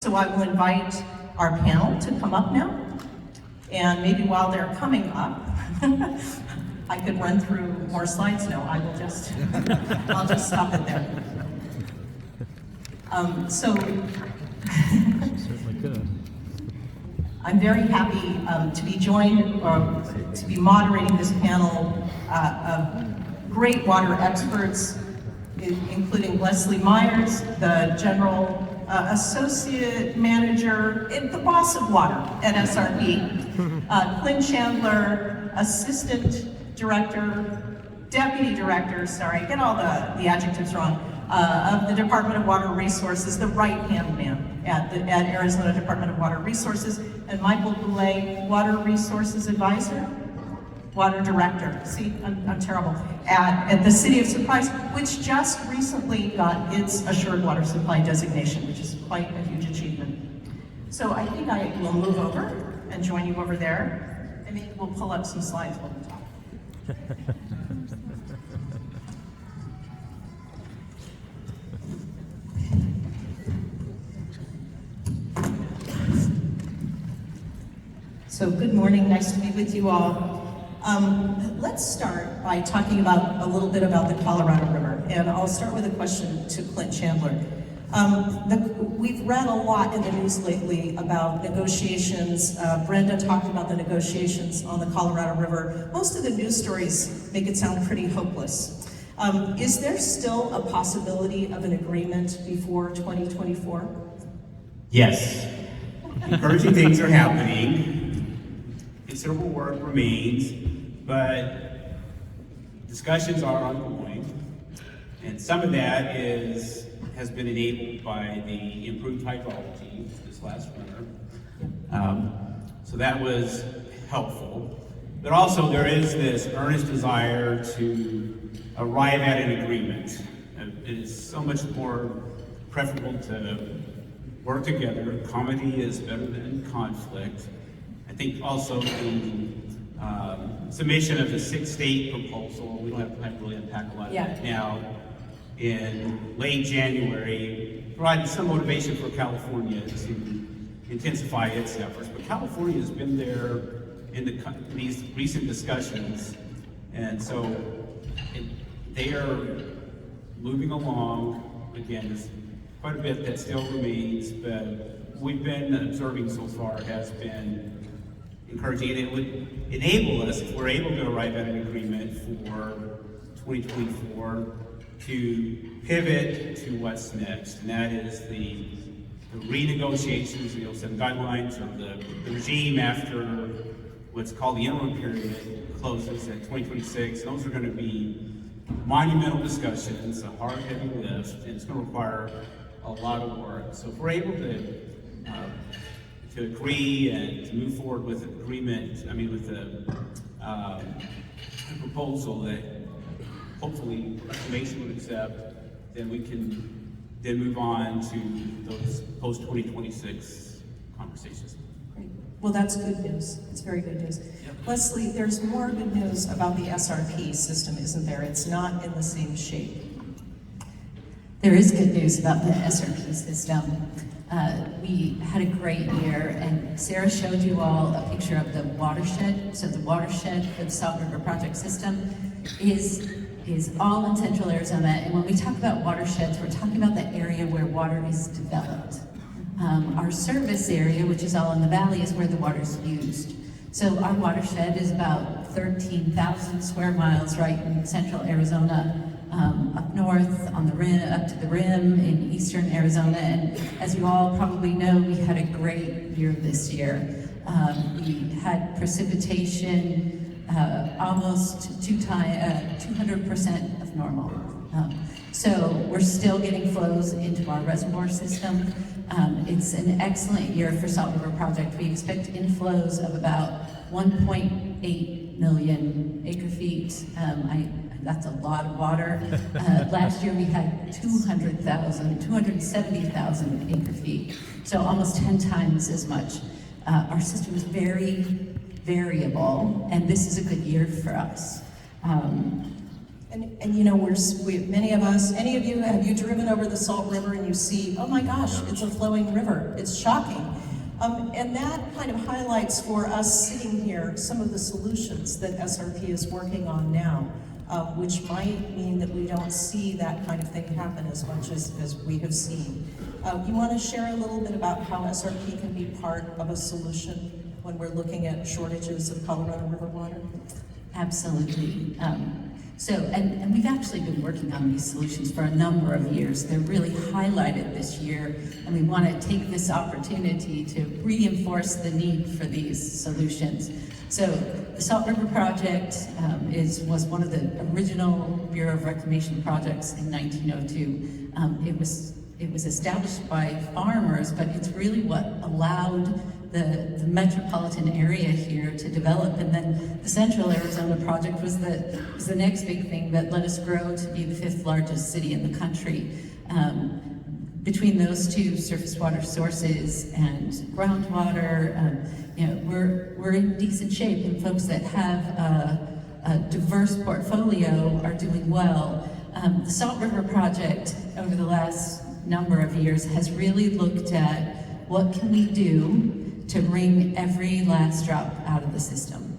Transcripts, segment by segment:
So I will invite our panel to come up now, and maybe while they're coming up, I could run through more slides. No, I will just, I'll just stop it there. I'm very happy to be joined, or to be moderating this panel of great water experts, including Leslie Myers, the General Associate Manager, the boss of water at SRP, Clint Chandler, Assistant Director, Deputy Director, sorry, get all the adjectives wrong, of the Department of Water Resources, the right-hand man at Arizona Department of Water Resources, and Michael Boulay, Water Resources Advisor, Water Director, see, I'm terrible, at the City of Surprise, which just recently got its Assured Water Supply designation, which is quite a huge achievement. So I think I will move over and join you over there, and maybe we'll pull up some slides while we talk. So good morning, nice to be with you all. Let's start by talking about a little bit about the Colorado River, and I'll start with a question to Clint Chandler. We've read a lot in the news lately about negotiations. Brenda talked about the negotiations on the Colorado River. Most of the news stories make it sound pretty hopeless. Is there still a possibility of an agreement before 2024? Yes. Encouraging things are happening. Considerable work remains, but discussions are ongoing, and some of that has been enabled by the improved hydrology this last winter. So that was helpful. But also there is this earnest desire to arrive at an agreement. It is so much more preferable to work together. Comedy is better than conflict. I think also the submission of the 6-state proposal, we don't have time to really unpack a lot of that now, in late January, provided some motivation for California to intensify its efforts. But California has been there in these recent discussions, and so they are moving along. Again, there's quite a bit that still remains, but what we've been observing so far has been encouraging, and it would enable us, if we're able to arrive at an agreement for 2024, to pivot to what's next, and that is the renegotiations, some guidelines of the regime after what's called the interim period closes at 2026. Those are going to be monumental discussions, a hard, heavy lift, and it's going to require a lot of work. So if we're able to agree and to move forward with an agreement, with a proposal that hopefully Reclamation would accept, then we can then move on to those post-2026 conversations. Great. Well, that's good news. It's very good news. Yep. Leslie, there's more good news about the SRP system, isn't there? It's not in the same shape. There is good news about the SRP system. We had a great year, and Sarah showed you all a picture of the watershed. So the watershed for the Salt River Project system is all in central Arizona. And when we talk about watersheds, we're talking about the area where water is developed. Our service area, which is all in the valley, is where the water is used. So our watershed is about 13,000 square miles right in central Arizona. Up north on the rim, up to the rim in eastern Arizona, and as you all probably know, we had a great year this year. We had precipitation almost 200% of normal. So we're still getting flows into our reservoir system. It's an excellent year for Salt River Project. We expect inflows of about 1.8 million acre feet. That's a lot of water. Last year we had 270,000 acre feet, so almost 10 times as much. Our system is very variable, and this is a good year for us. And you know, many of us, any of you, have you driven over the Salt River and you see, oh my gosh, it's a flowing river. It's shocking. And that kind of highlights for us sitting here some of the solutions that SRP is working on now, which might mean that we don't see that kind of thing happen as much as we have seen. You want to share a little bit about how SRP can be part of a solution when we're looking at shortages of Colorado River water? Absolutely. And we've actually been working on these solutions for a number of years. They're really highlighted this year, and we want to take this opportunity to reinforce the need for these solutions. So the Salt River Project was one of the original Bureau of Reclamation projects in 1902. It was established by farmers, but it's really what allowed the metropolitan area here to develop. And then the Central Arizona Project was the next big thing that let us grow to be the 5th largest city in the country. Between those two surface water sources and groundwater, we're in decent shape, and folks that have a diverse portfolio are doing well. The Salt River Project over the last number of years has really looked at what can we do to wring every last drop out of the system,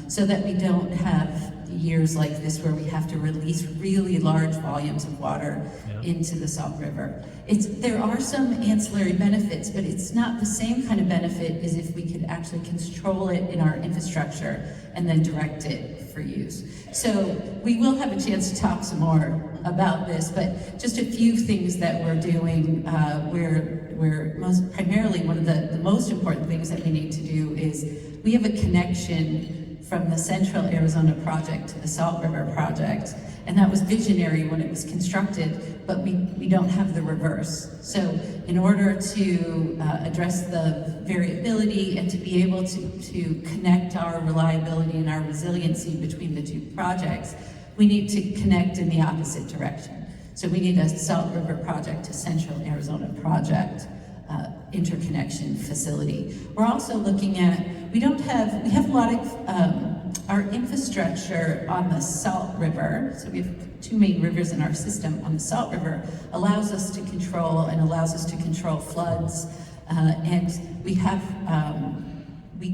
so that we don't have years like this where we have to release really large volumes of water into the Salt River. There are some ancillary benefits, but it's not the same kind of benefit as if we could actually control it in our infrastructure and then direct it for use. So we will have a chance to talk some more about this, but just a few things that we're doing. Primarily one of the most important things that we need to do is we have a connection from the Central Arizona Project to the Salt River Project, and that was visionary when it was constructed, but we don't have the reverse. So in order to address the variability and to be able to connect our reliability and our resiliency between the two projects, we need to connect in the opposite direction. So we need a Salt River Project to Central Arizona Project interconnection facility. We're also looking at, we have a lot of, our infrastructure on the Salt River, so we have 2 main rivers in our system. On the Salt River allows us to control floods, and we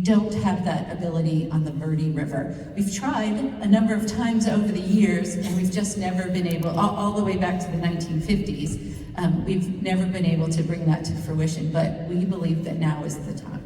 don't have that ability on the Verde River. We've tried a number of times over the years, and we've just never been able, all the way back to the 1950s, we've never been able to bring that to fruition, but we believe that now is the time.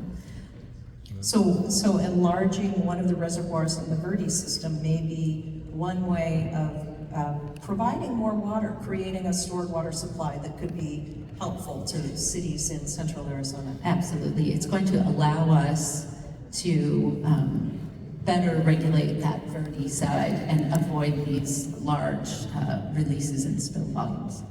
So enlarging one of the reservoirs in the Verde system may be one way of providing more water, creating a stored water supply that could be helpful to cities in Central Arizona. Absolutely. It's going to allow us to better regulate that Verde side and avoid these large releases and spill volumes.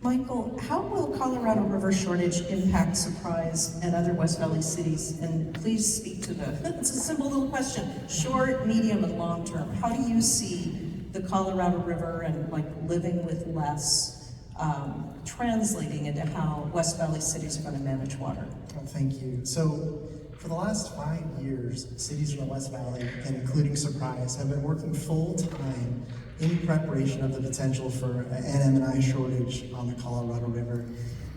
Michael, how will Colorado River shortage impact Surprise and other West Valley cities? And please speak to it's a simple little question, short, medium, and long term. How do you see the Colorado River and living with less translating into how West Valley cities are going to manage water? Well, thank you. So for the last 5 years, cities in the West Valley, and including Surprise, have been working full-time in preparation of the potential for an M&I shortage on the Colorado River.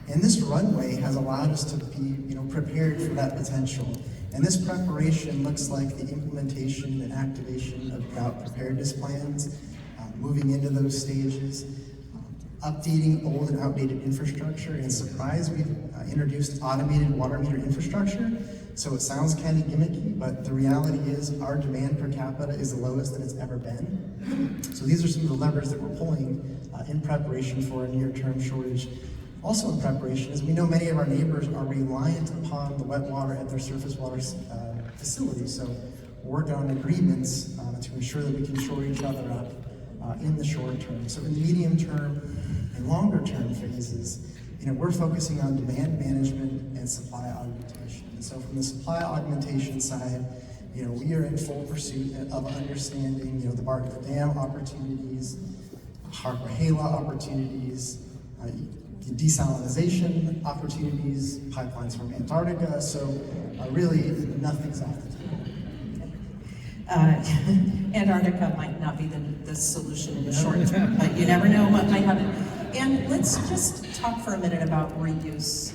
And this runway has allowed us to be prepared for that potential. And this preparation looks like the implementation and activation of drought preparedness plans, moving into those stages, updating old and outdated infrastructure. In Surprise, we've introduced automated water meter infrastructure. So it sounds kind of gimmicky, but the reality is our demand per capita is the lowest that it's ever been. So these are some of the levers that we're pulling in preparation for a near-term shortage. Also in preparation, as we know many of our neighbors are reliant upon the wet water at their surface water facilities. So we're working on agreements to ensure that we can shore each other up in the short term. So in the medium term and longer term phases, we're focusing on demand management and supply augmentation. And so from the supply augmentation side, we are in full pursuit of understanding, the Bartlett Dam opportunities, Harper-Hela opportunities, desalinization opportunities, pipelines from Antarctica. So really, nothing's off the table. Antarctica might not be the solution in the short term, but you never know what might happen. And let's just talk for a minute about reuse.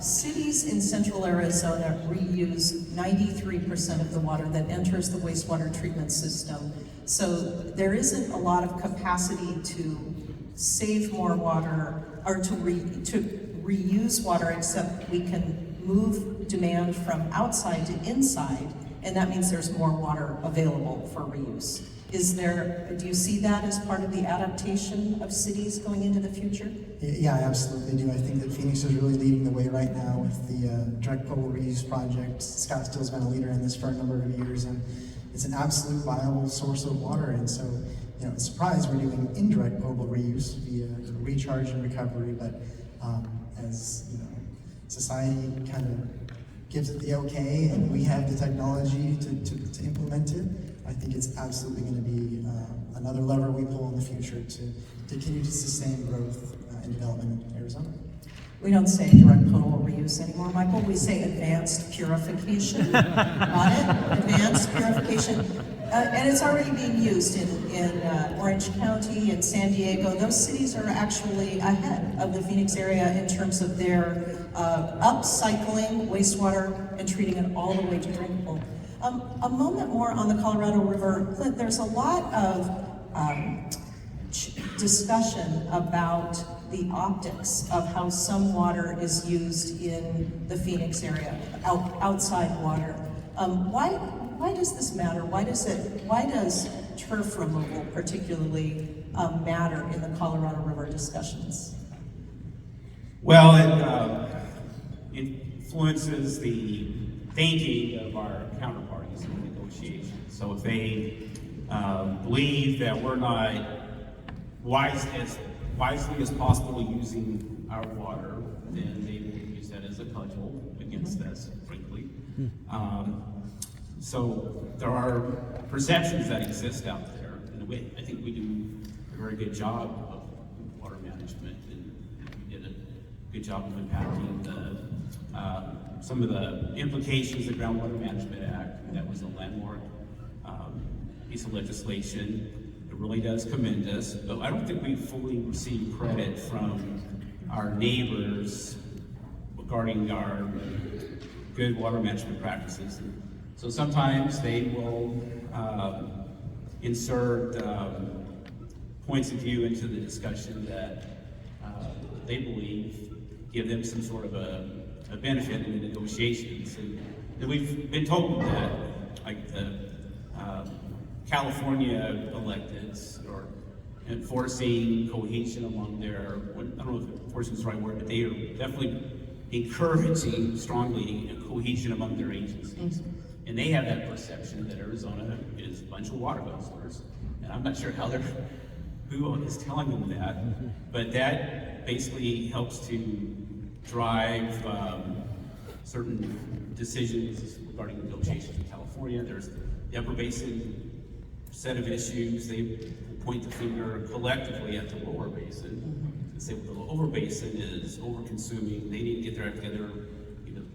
Cities in central Arizona reuse 93% of the water that enters the wastewater treatment system. So there isn't a lot of capacity to save more water or to reuse water, except we can move demand from outside to inside, and that means there's more water available for reuse. Do you see that as part of the adaptation of cities going into the future? Yeah, I absolutely do. I think that Phoenix is really leading the way right now with the direct potable reuse project. Scottsdale's been a leader in this for a number of years, and it's an absolute viable source of water. And so, it's a surprise we're doing indirect potable reuse via recharge and recovery, but as society kind of gives it the okay, and we have the technology to implement it, I think it's absolutely going to be another lever we pull in the future to continue to sustain growth and development in Arizona. We don't say direct potable reuse anymore, Michael. We say advanced purification. Got it? Advanced purification. And it's already being used in Orange County and San Diego. Those cities are actually ahead of the Phoenix area in terms of their upcycling wastewater and treating it all the way to drinkable. A moment more on the Colorado River. Clint, there's a lot of discussion about the optics of how some water is used in the Phoenix area, outside water. Why does this matter? Why does turf removal particularly matter in the Colorado River discussions? Well, it influences the thinking of our counterparties in negotiations. So if they believe that we're not wisely as possible using our water, then they will use that as a cudgel against us, frankly. So there are perceptions that exist out there, and I think we do a very good job of water management, and we did a good job of impacting some of the implications of the Groundwater Management Act. That was a landmark piece of legislation. It really does commend us, but I don't think we fully receive credit from our neighbors regarding our good water management practices. So sometimes they will insert points of view into the discussion that they believe give them some sort of a benefit in the negotiations. And we've been told that, like the California electeds are enforcing cohesion among their, I don't know if enforcing is the right word, but they are definitely encouraging strongly cohesion among their agencies. And they have that perception that Arizona is a bunch of water guzzlers. And I'm not sure who is telling them that, but that basically helps to drive certain decisions regarding negotiations in California. There's the Upper Basin set of issues. They point the finger collectively at the Lower Basin and say, well, the Lower Basin is over-consuming. They need to get their act together.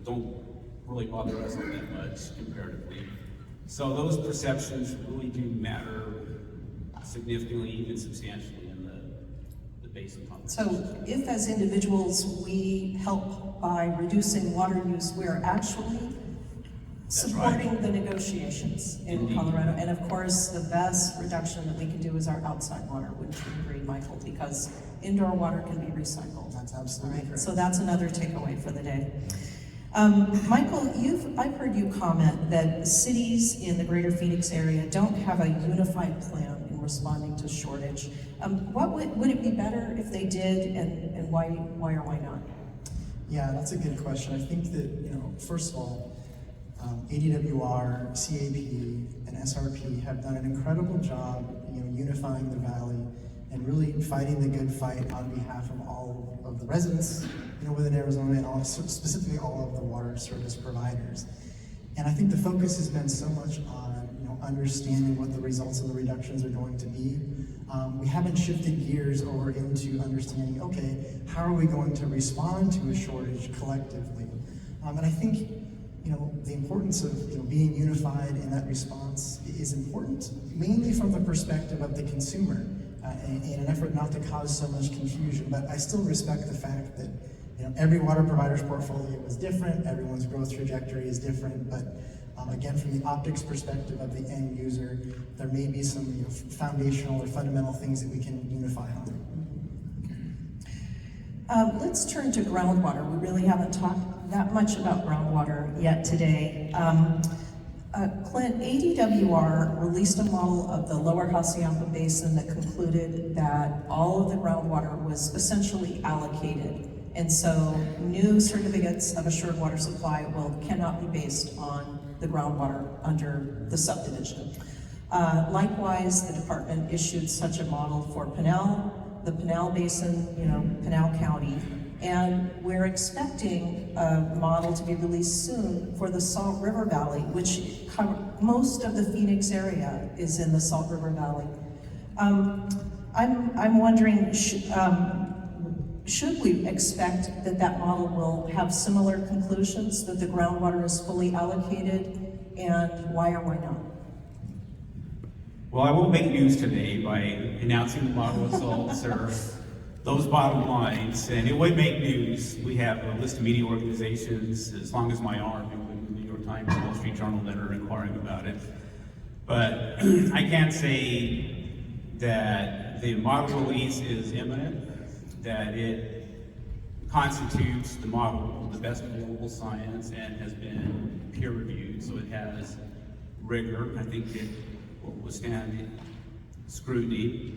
Don't really bother us all that much comparatively. So those perceptions really do matter significantly, even substantially in the basin conversation. So if as individuals we help by reducing water use, we're actually supporting the negotiations in Indeed. Colorado. And of course, the best reduction that we can do is our outside water, wouldn't you agree, Michael? Because indoor water can be recycled. That's absolutely correct. So that's another takeaway for the day. Michael, I've heard you comment that cities in the greater Phoenix area don't have a unified plan in responding to shortage. Would it be better if they did, and why or why not? Yeah, that's a good question. I think that, first of all, ADWR, CAP, and SRP have done an incredible job, unifying the valley and really fighting the good fight on behalf of all of the residents, within Arizona, and specifically all of the water service providers. And I think the focus has been so much on, understanding what the results of the reductions are going to be. We haven't shifted gears over into understanding, okay, how are we going to respond to a shortage collectively? And I think the importance of being unified in that response is important, mainly from the perspective of the consumer, in an effort not to cause so much confusion. But I still respect the fact that every water provider's portfolio is different, everyone's growth trajectory is different, but again, from the optics perspective of the end user, there may be some foundational or fundamental things that we can unify on. Let's turn to groundwater. We really haven't talked that much about groundwater yet today. Clint, ADWR released a model of the lower Hassayampa Basin that concluded that all of the groundwater was essentially allocated. And so new certificates of assured water supply cannot be based on the groundwater under the subdivision. Likewise, the department issued such a model for the Pinal Basin, Pinal County, and we're expecting a model to be released soon for the Salt River Valley, which most of the Phoenix area is in the Salt River Valley. I'm wondering, should we expect that model will have similar conclusions, that the groundwater is fully allocated, and why or why not? Well, I won't make news today by announcing the model results or those bottom lines, and it would make news. We have a list of media organizations as long as my arm, including the New York Times and Wall Street Journal, that are inquiring about it. But I can't say that the model release is imminent, that it constitutes the model, the best available science, and has been peer reviewed, so it has rigor. I think it will withstand scrutiny.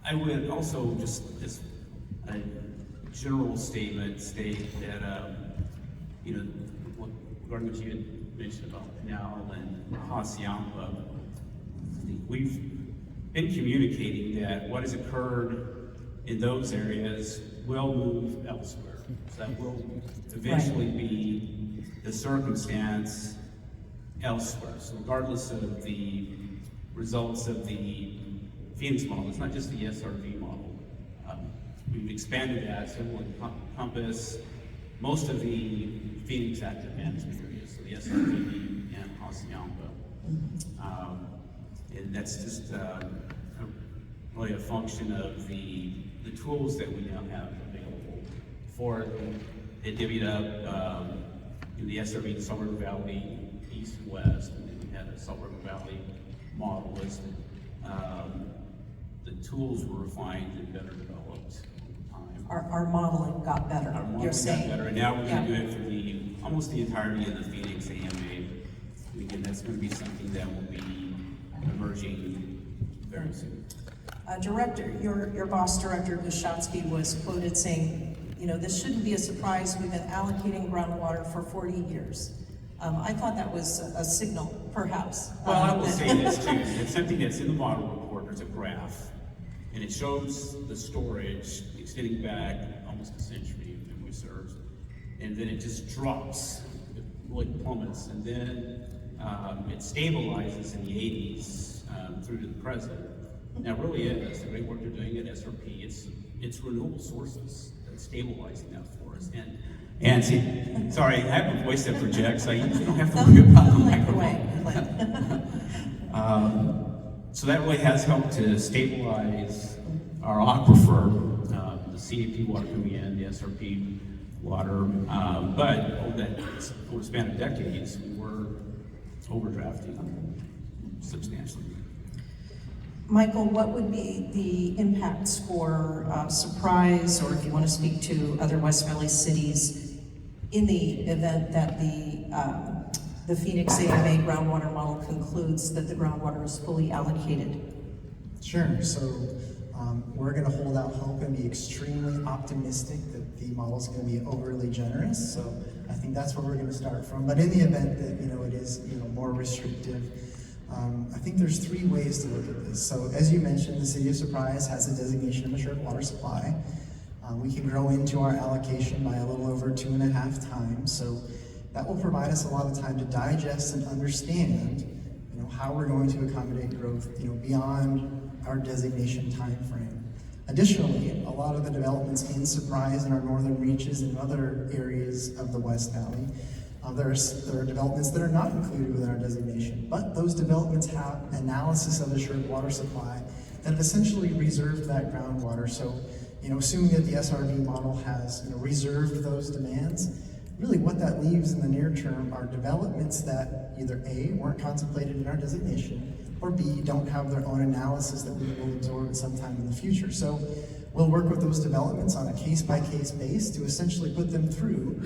I would also just, as a general statement, state that, regarding what you had mentioned about Pinal and Hassayampa, we've been communicating that what has occurred in those areas will move elsewhere. So that will eventually be the circumstance elsewhere. So regardless of the results of the Phoenix model, it's not just the SRV model. We've expanded that so it will encompass most of the Phoenix active management areas, so the SRV and Hassayampa. And that's just really a function of the tools that we now have available for it. It divvied up in the SRV, the Salt River Valley, east and west, and then we had a Salt River Valley model listed. The tools were refined and better developed over time. Our modeling got better, Our modeling you're saying. got better, and now we're going to do it for almost the entirety of the Phoenix AMA. And again, that's going to be something that will be emerging very soon. Director, your boss, Director Gushatsky, was quoted saying, this shouldn't be a surprise. We've been allocating groundwater for 40 years. I thought that was a signal, perhaps. Well, I will say this too. It's something that's in the model report. There's a graph, and it shows the storage extending back almost a century in reserves, and then it just drops, it really plummets, and then it stabilizes in the 80s through to the present. Now, it really is the great work they're doing at SRP. It's renewable sources that's stabilizing that for us. And see, sorry, I have a voice that projects. I usually don't have to worry about the microphone. So that really has helped to stabilize our aquifer, the CAP water coming in, the SRP water. But over the span of decades, we were overdrafting substantially. Michael, what would be the impacts for Surprise, or if you want to speak to other West Valley cities, in the event that the Phoenix AMA groundwater model concludes that the groundwater is fully allocated? Sure. So we're going to hold out hope and be extremely optimistic that the model is going to be overly generous. So I think that's where we're going to start from. But in the event that it is more restrictive, I think there's three ways to look at this. So as you mentioned, the City of Surprise has a designation of assured water supply. We can grow into our allocation by a little over 2.5 times. So that will provide us a lot of time to digest and understand, how we're going to accommodate growth, beyond our designation time frame. Additionally, a lot of the developments in Surprise and our northern reaches and other areas of the West Valley, there are developments that are not included within our designation, but those developments have analysis of assured water supply that have essentially reserved that groundwater. So, assuming that the SRV model has reserved those demands, really what that leaves in the near term are developments that either A, weren't contemplated in our designation, or B, don't have their own analysis that we will absorb at some time in the future. So we'll work with those developments on a case-by-case basis to essentially put them through,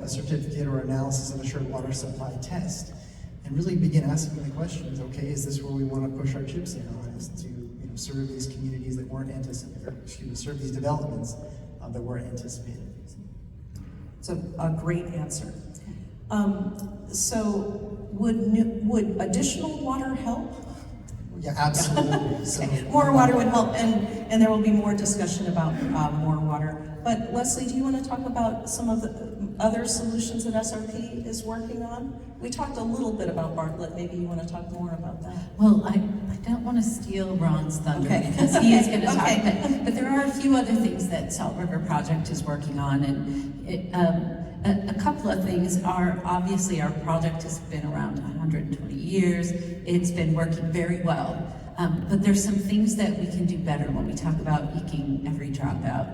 a certificate or analysis of assured water supply test, and really begin asking the questions, okay, is this where we want to push our chips in on, is to serve these communities that weren't anticipated, or serve these developments that weren't anticipated. It's a great answer. So would additional water help? Yeah, absolutely. So, more water would help, and there will be more discussion about more water. But Leslie, do you want to talk about some of the other solutions that SRP is working on? We talked a little bit about Bartlett. Maybe you want to talk more about that. Well, I don't want to steal Ron's thunder because he is going to talk, but there are a few other things that Salt River Project is working on, and a couple of things are, obviously our project has been around 120 years. It's been working very well, but there's some things that we can do better when we talk about eking every drop out.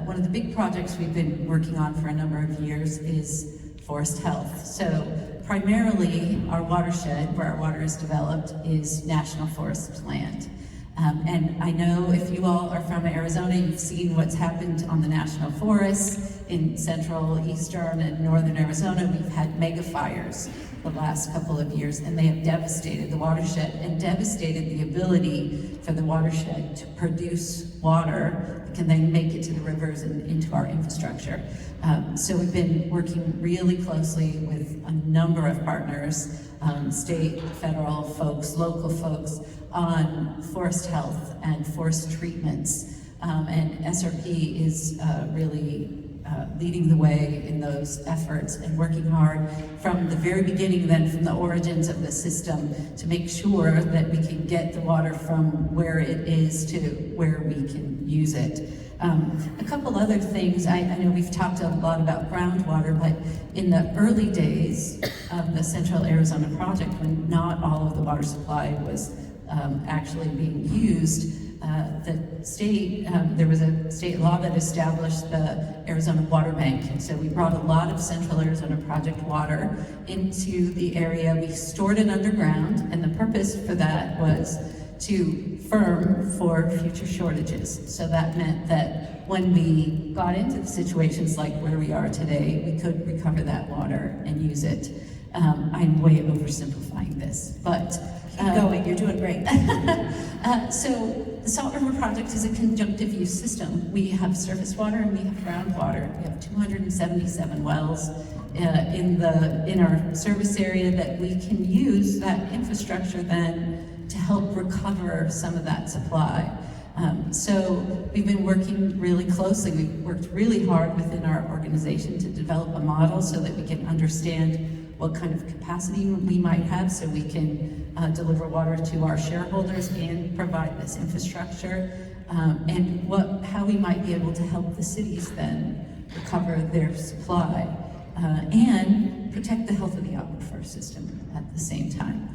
One of the big projects we've been working on for a number of years is forest health. So primarily our watershed, where our water is developed, is national forest land. And I know if you all are from Arizona, you've seen what's happened on the national forests in central, eastern, and northern Arizona. We've had mega fires the last couple of years, and they have devastated the watershed and devastated the ability for the watershed to produce water that can then make it to the rivers and into our infrastructure. So we've been working really closely with a number of partners, state, federal folks, local folks, on forest health and forest treatments. And SRP is really leading the way in those efforts and working hard from the very beginning, then from the origins of the system, to make sure that we can get the water from where it is to where we can use it. A couple other things, I know we've talked a lot about groundwater, but in the early days of the Central Arizona Project, when not all of the water supply was actually being used, the state, there was a state law that established the Arizona Water Bank. And so we brought a lot of Central Arizona Project water into the area. We stored it underground, and the purpose for that was to firm for future shortages. So that meant that when we got into the situations like where we are today, we could recover that water and use it. I'm way oversimplifying this, but keep going, you're doing great. So the Salt River Project is a conjunctive use system. We have surface water and we have groundwater. We have 277 wells in our service area that we can use that infrastructure then to help recover some of that supply. So we've been working really closely. We've worked really hard within our organization to develop a model so that we can understand what kind of capacity we might have so we can deliver water to our shareholders and provide this infrastructure, and how we might be able to help the cities then recover their supply and protect the health of the aquifer system at the same time.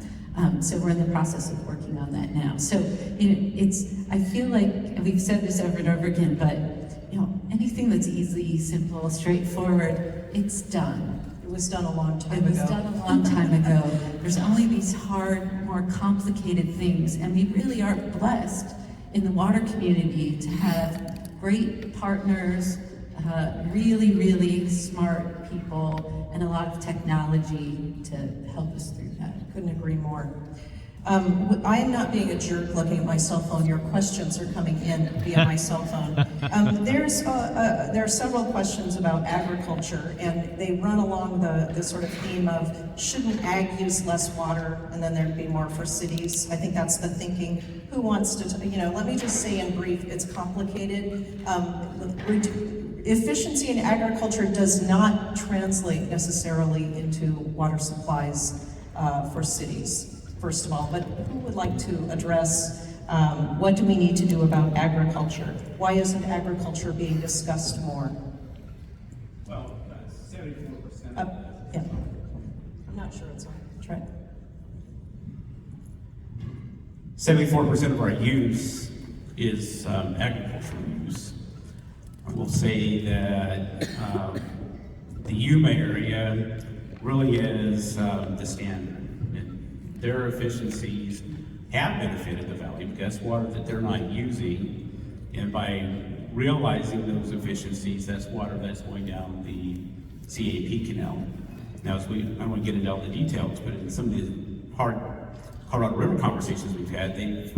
So we're in the process of working on that now. So I feel like, and we've said this over and over again, but anything that's easy, simple, straightforward, it's done. It was done a long time ago. It was done a long time ago. There's only these hard, more complicated things, and we really are blessed in the water community to have great partners, really, really smart people, and a lot of technology to help us through that. Couldn't agree more. I am not being a jerk looking at my cell phone. Your questions are coming in via my cell phone. There are several questions about agriculture, and they run along the sort of theme of, shouldn't ag use less water and then there'd be more for cities? I think that's the thinking. Who wants to, let me just say in brief, it's complicated. Efficiency in agriculture does not translate necessarily into water supplies for cities, first of all, but who would like to address what do we need to do about agriculture? Why isn't agriculture being discussed more? Well, 74%. Yeah. I'm not sure it's on. Try. 74% of our use is agricultural use. I will say that the Yuma area really is the standard. And their efficiencies have benefited the valley because that's water that they're not using. And by realizing those efficiencies, that's water that's going down the CAP canal. Now, I don't want to get into all the details, but in some of the hard Colorado River conversations we've had, they've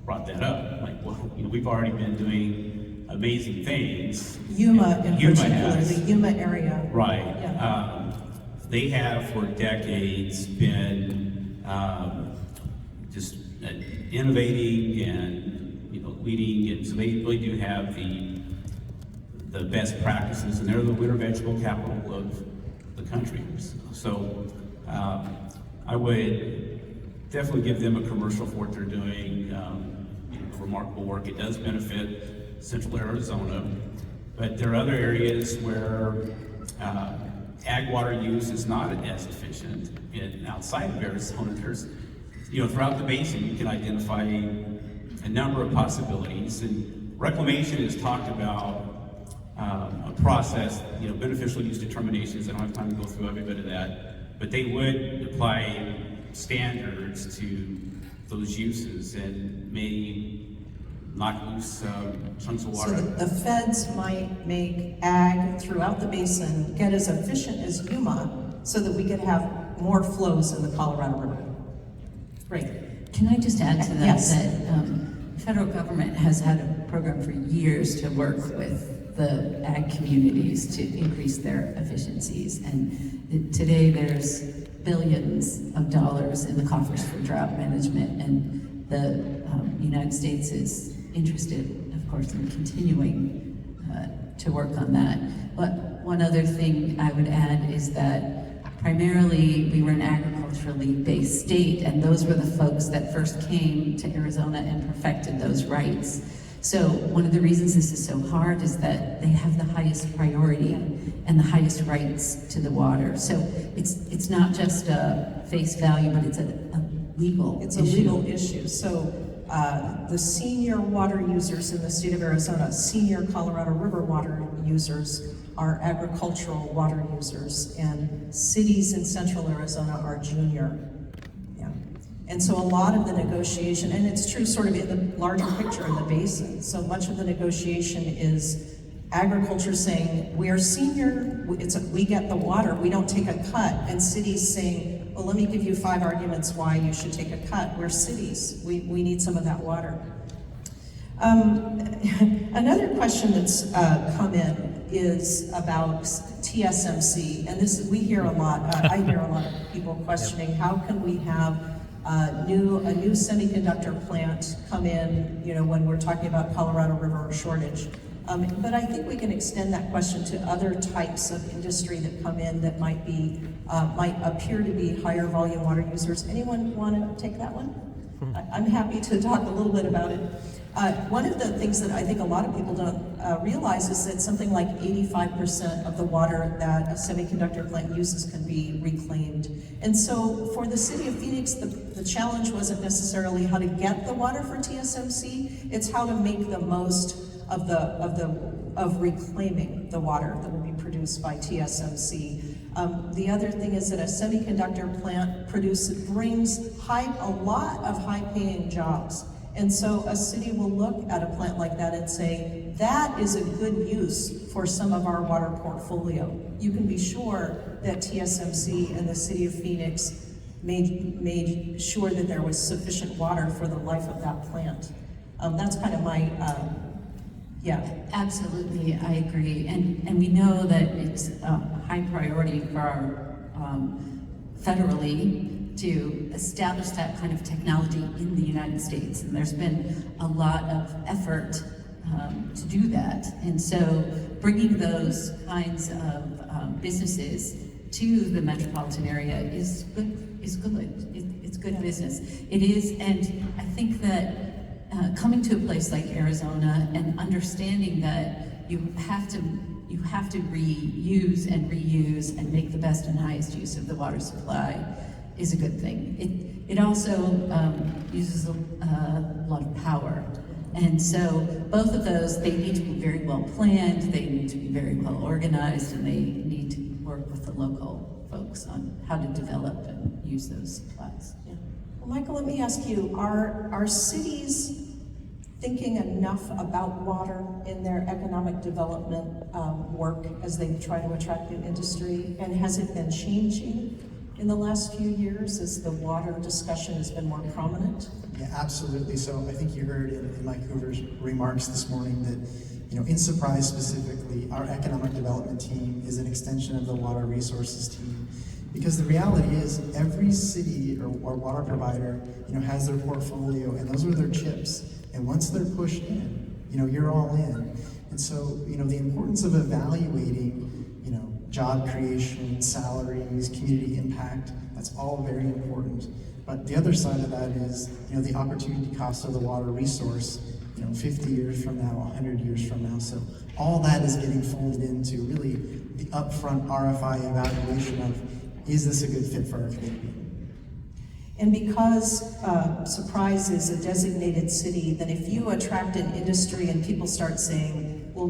brought that up. Like, well, we've already been doing amazing things. Yuma in particular, has. the Yuma area. Right. Yeah. They have for decades been just innovating and leading, and so they really do have the best practices, and they're the winter vegetable capital of the country. So I would definitely give them a commercial for what they're doing. Remarkable work. It does benefit Central Arizona, but there are other areas where ag water use is not as efficient. And outside of Arizona, there's, throughout the basin, you can identify a number of possibilities. And reclamation has talked about a process, beneficial use determinations. I don't have time to go through every bit of that, but they would apply standards to those uses and may knock loose chunks of water. So the feds might make ag throughout the basin get as efficient as Yuma so that we could have more flows in the Colorado River. Great. Can I just add to that? Yes. That the federal government has had a program for years to work with the ag communities to increase their efficiencies. And today there's billions of dollars in the coffers for drought management, and the United States is interested, of course, in continuing to work on that. But one other thing I would add is that primarily we were an agriculturally based state, and those were the folks that first came to Arizona and perfected those rights. So one of the reasons this is so hard is that they have the highest priority and the highest rights to the water. So it's not just a face value, but it's a legal issue. It's a legal issue. So the senior water users in the state of Arizona, senior Colorado River water users, are agricultural water users, and cities in central Arizona are junior. Yeah. And so a lot of the negotiation, and it's true sort of in the larger picture in the basin, so much of the negotiation is agriculture saying, we're senior, we get the water, we don't take a cut, and cities saying, well, let me give you 5 arguments why you should take a cut. We're cities, we need some of that water. Another question that's come in is about TSMC, and this we hear a lot. I hear a lot of people questioning how can we have a new semiconductor plant come in, when we're talking about Colorado River shortage. But I think we can extend that question to other types of industry that come in that might appear to be higher volume water users. Anyone want to take that one? I'm happy to talk a little bit about it. One of the things that I think a lot of people don't realize is that something like 85% of the water that a semiconductor plant uses can be reclaimed. And so for the city of Phoenix, the challenge wasn't necessarily how to get the water for TSMC, it's how to make the most of reclaiming the water that will be produced by TSMC. The other thing is that a semiconductor plant brings a lot of high-paying jobs. And so a city will look at a plant like that and say, that is a good use for some of our water portfolio. You can be sure that TSMC and the city of Phoenix made sure that there was sufficient water for the life of that plant. That's kind of my, yeah. Absolutely, I agree. And we know that it's a high priority for our federally to establish that kind of technology in the United States. And there's been a lot of effort to do that. And so bringing those kinds of businesses to the metropolitan area is good. It's good business. It is, and I think that coming to a place like Arizona and understanding that you have to reuse and reuse and make the best and highest use of the water supply is a good thing. It also uses a lot of power. And so both of those, they need to be very well planned, they need to be very well organized, and they need to work with the local folks on how to develop and use those supplies. Yeah. Well, Michael, let me ask you, are cities thinking enough about water in their economic development work as they try to attract new industry? And has it been changing in the last few years as the water discussion has been more prominent? Yeah, absolutely. So I think you heard in Mike Hoover's remarks this morning that, in Surprise specifically, our economic development team is an extension of the water resources team. Because the reality is every city or water provider, has their portfolio, and those are their chips. And once they're pushed in, you're all in. And so, the importance of evaluating, job creation, salaries, community impact, that's all very important. But the other side of that is, the opportunity cost of the water resource, 50 years from now, 100 years from now. So all that is getting folded into really the upfront RFI evaluation of, is this a good fit for our community? And because Surprise is a designated city, then if you attract an industry and people start saying, well,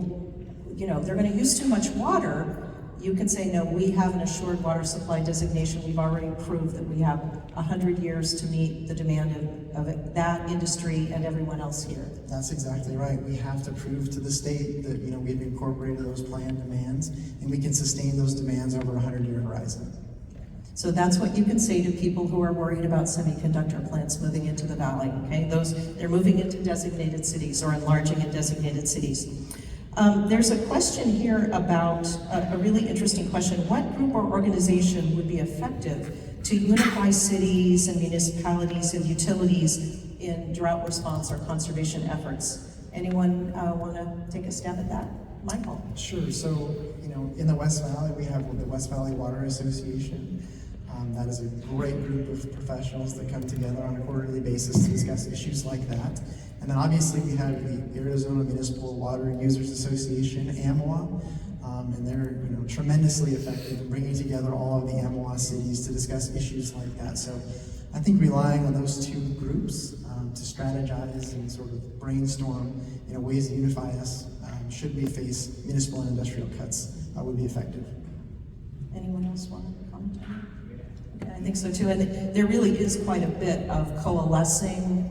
they're going to use too much water, you can say, no, we have an assured water supply designation. We've already proved that we have 100 years to meet the demand of that industry and everyone else here. That's exactly right. We have to prove to the state that, we've incorporated those planned demands and we can sustain those demands over a 100-year horizon. So that's what you can say to people who are worried about semiconductor plants moving into the valley, okay? They're moving into designated cities or enlarging in designated cities. There's a question here about, a really interesting question. What group or organization would be effective to unify cities and municipalities and utilities in drought response or conservation efforts? Anyone want to take a stab at that? Michael? Sure. So, in the West Valley, we have the West Valley Water Association. That is a great group of professionals that come together on a quarterly basis to discuss issues like that. And then obviously we have the Arizona Municipal Water Users Association, AMWA, and they're tremendously effective in bringing together all of the AMWA cities to discuss issues like that. So I think relying on those two groups to strategize and sort of brainstorm ways to unify us should we face municipal and industrial cuts would be effective. Anyone else want to comment on that? I think so too, and there really is quite a bit of coalescing.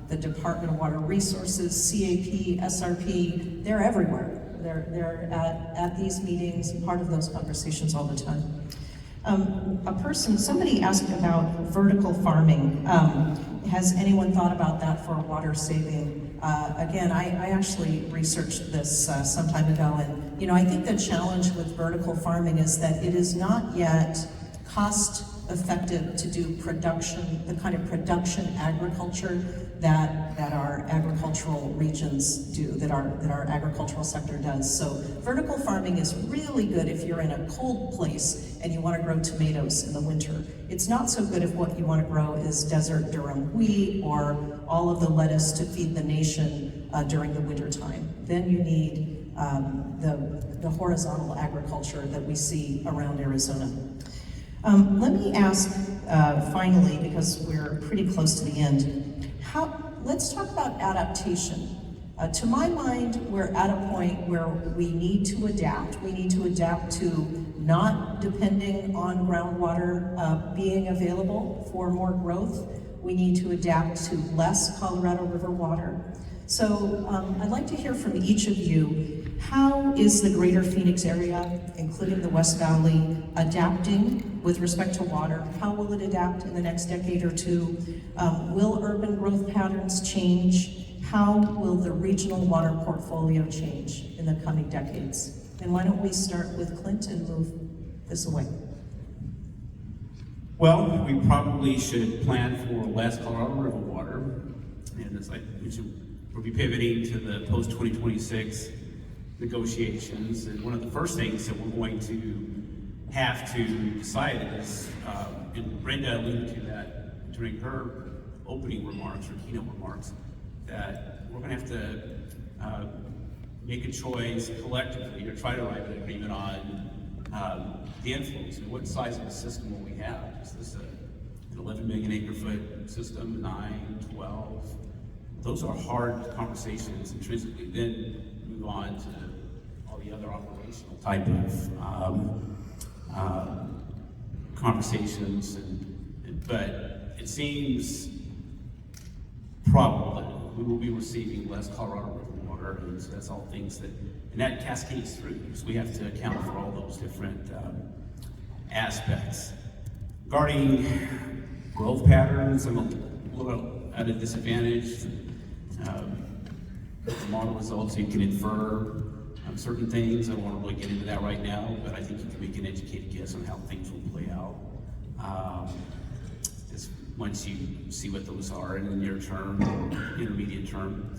The Department of Water Resources, CAP, SRP, they're everywhere. They're at these meetings, part of those conversations all the time. Somebody asked about vertical farming. Has anyone thought about that for water saving? Again, I actually researched this some time ago, and I think the challenge with vertical farming is that it is not yet cost effective to do production, the kind of production agriculture that our agricultural regions do, that our agricultural sector does. So vertical farming is really good if you're in a cold place and you want to grow tomatoes in the winter. It's not so good if what you want to grow is desert durum wheat or all of the lettuce to feed the nation during the winter time. Then you need the horizontal agriculture that we see around Arizona. Let me ask, finally, because we're pretty close to the end, let's talk about adaptation. To my mind, we're at a point where we need to adapt. We need to adapt to not depending on groundwater being available for more growth. We need to adapt to less Colorado River water. So I'd like to hear from each of you, how is the greater Phoenix area, including the West Valley, adapting with respect to water? How will it adapt in the next decade or two? Will urban growth patterns change? How will the regional water portfolio change in the coming decades? And why don't we start with Clint and move this away? Well, we probably should plan for less Colorado River water, and it's like we'll be pivoting to the post-2026 negotiations, and one of the first things that we're going to have to decide is, and Brenda alluded to that during her opening remarks or keynote remarks, that we're going to have to make a choice collectively to try to arrive at an agreement on the influence and what size of a system will we have. Is this an 11 million acre foot system, 9, 12? Those are hard conversations intrinsically. Then move on to all the other operational type of conversations. But it seems probable that we will be receiving less Colorado River water, and so that's all things that, and that cascades through, because we have to account for all those different aspects. Regarding growth patterns, I'm a little at a disadvantage. The model results, you can infer certain things. I don't want to really get into that right now, but I think you can make an educated guess on how things will play out. Just once you see what those are in the near term, intermediate term.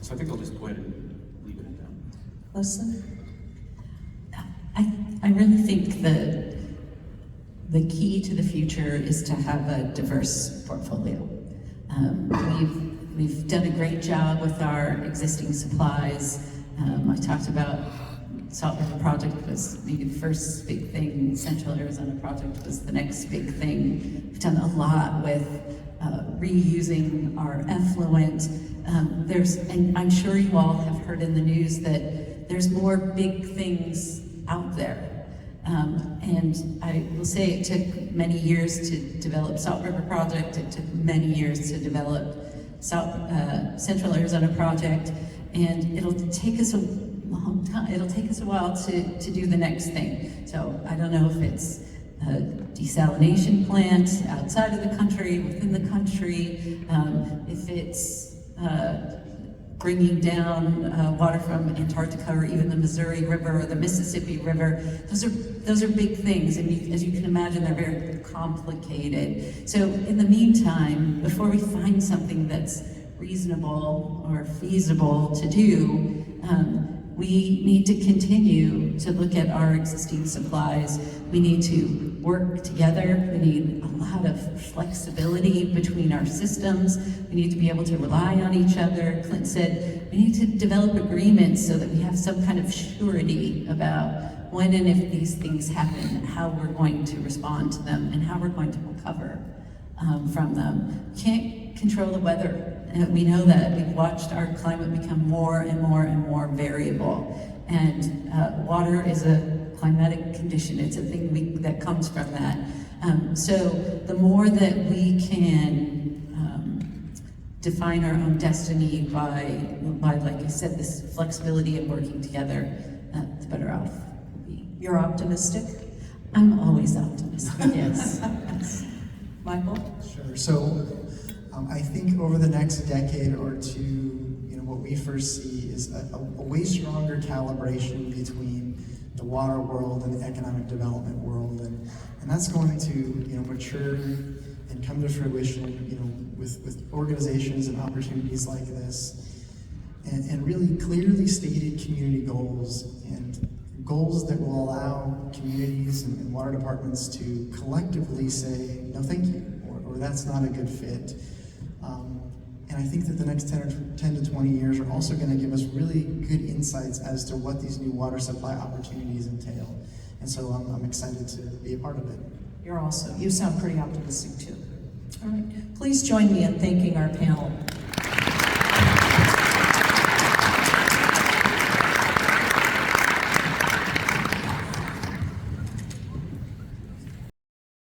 So I think I'll just go ahead and leave it at that. Leslie? I really think the key to the future is to have a diverse portfolio. We've done a great job with our existing supplies. I talked about Salt River Project was maybe the first big thing. Central Arizona Project was the next big thing. We've done a lot with reusing our effluent. And I'm sure you all have heard in the news that there's more big things out there. And I will say it took many years to develop Salt River Project. It took many years to develop Central Arizona Project. And it'll take us a long time. It'll take us a while to do the next thing. So I don't know if it's a desalination plant outside of the country, within the country, if it's bringing down water from Antarctica or even the Missouri River or the Mississippi River. Those are big things, and as you can imagine, they're very complicated. So in the meantime, before we find something that's reasonable or feasible to do, we need to continue to look at our existing supplies. We need to work together. We need a lot of flexibility between our systems. We need to be able to rely on each other. Clint said we need to develop agreements so that we have some kind of surety about when and if these things happen, how we're going to respond to them, and how we're going to recover from them. We can't control the weather. And we know that. We've watched our climate become more and more and more variable. And water is a climatic condition. It's a thing that comes from that. So the more that we can define our own destiny by, like I said, this flexibility and working together, the better off we'll be. You're optimistic? I'm always optimistic, yes. Michael? Sure. So I think over the next decade or two, what we foresee is a way stronger calibration between the water world and the economic development world, and that's going to mature and come to fruition with organizations and opportunities like this, and really clearly stated community goals and goals that will allow communities and water departments to collectively say no thank you, or that's not a good fit. And I think that the next 10 to 20 years are also going to give us really good insights as to what these new water supply opportunities entail. And so I'm excited to be a part of it. You're also, you sound pretty optimistic too. All right, please join me in thanking our panel.